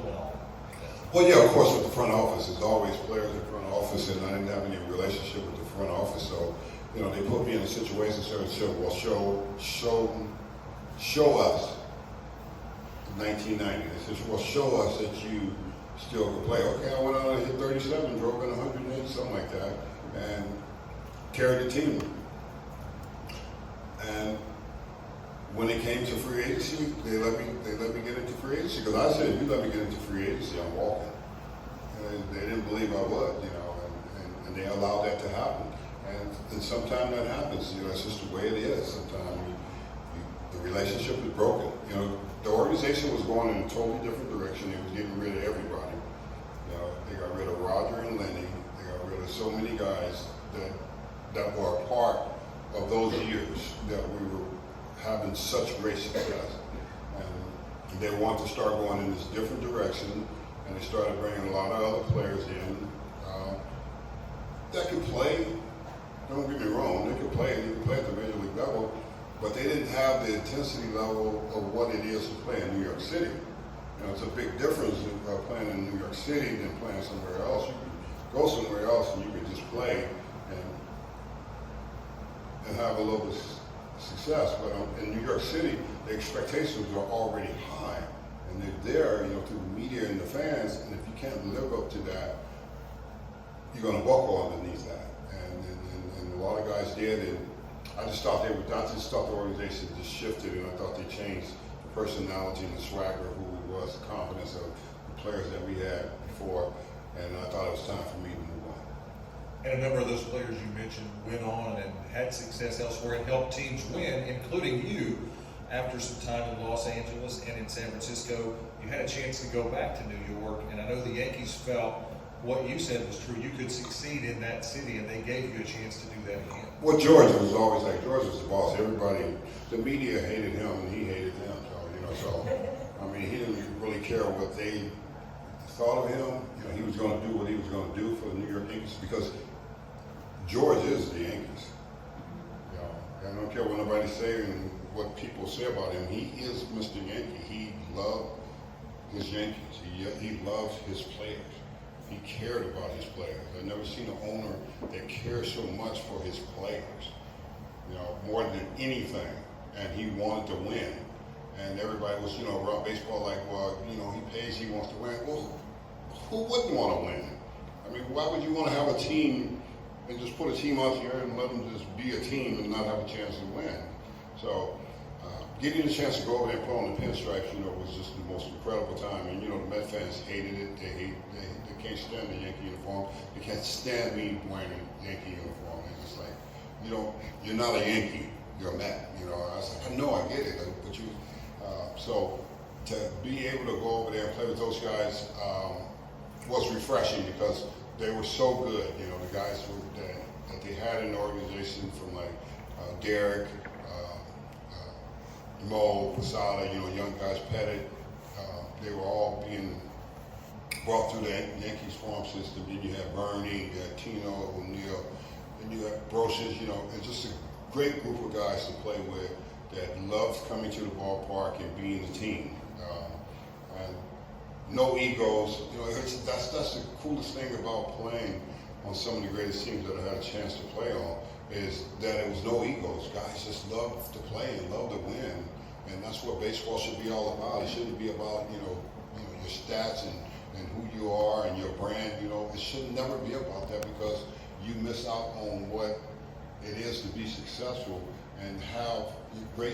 going on? Well, yeah, of course, with the front office, there's always players in the front office, and I didn't have any relationship with the front office, so, you know, they put me in a situation, so they said, well, show us 1990. They said, well, show us that you still can play. Okay, I went out and hit 37, drove in 108, something like that, and carried the team. And when it came to free agency, they let me get into free agency, because I said, if you let me get into free agency, I'm walking. And they didn't believe I would, you know, and they allowed that to happen. And sometimes that happens, you know, it's just the way it is. Sometimes the relationship is broken. You know, the organization was going in a totally different direction. They was getting rid of everybody. You know, they got rid of Roger and Lenny. They got rid of so many guys that were a part of those years that we were having such great success. And they wanted to start going in this different direction, and they started bringing a lot of other players in that could play. Don't get me wrong, they could play at the major league level, but they didn't have the intensity level of what it is to play in New York City. You know, it's a big difference playing in New York City than playing somewhere else. You can go somewhere else and you can just play and have a little bit of success. But in New York City, the expectations are already high, and they're there, you know, through the media and the fans. And if you can't live up to that, you're going to buckle underneath that. And a lot of guys did, and I just thought the organization just shifted, and I thought they changed the personality and the swagger of who we was, the confidence of the players that we had before, and I thought it was time for me to move on. And a number of those players you mentioned went on and had success elsewhere and helped teams win, including you. After some time in Los Angeles and in San Francisco, you had a chance to go back to New York, and I know the Yankees felt what you said was true. You could succeed in that city, and they gave you a chance to do that again. Well, George was always like, George was the boss. Everybody, the media hated him, and he hated them. So, I mean, he didn't really care what they thought of him. You know, he was going to do what he was going to do for the New York Yankees, because George is the Yankees. You know, I don't care what nobody say and what people say about him. He is Mr. Yankee. He loved his Yankees. He loves his players. He cared about his players. I've never seen an owner that cares so much for his players, you know, more than anything. And he wanted to win. And everybody was, you know, around baseball like, well, you know, he pays, he wants to win. Well, who wouldn't want to win? I mean, why would you want to have a team and just put a team out here and let them just be a team and not have a chance to win? So getting a chance to go over there and put on the pinstripes, you know, was just the most incredible time. And, you know, the Met fans hated it. They can't stand the Yankee uniform. They can't stand me wearing a Yankee uniform. It's just like, you know, you're not a Yankee, you're a Met. You know, I was like, I know, I get it, but you. So to be able to go over there and play with those guys was refreshing, because they were so good. You know, the guys that they had in the organization, from like Derek, Mo, Posada, you know, young guys, Pettit, they were all being brought through the Yankees farm system. Then you had Bernie, you had Tino, O'Neill, and you had Brocious, you know, and just a great group of guys to play with that loved coming to the ballpark and being a team. And no egos. You know, that's the coolest thing about playing on some of the greatest teams that I had a chance to play on, is that it was no egos. Guys just love to play and love to win, and that's what baseball should be all about. It shouldn't be about your stats and who you are and your brand. You know, it should never be about that, because you miss out on what it is to be successful and have great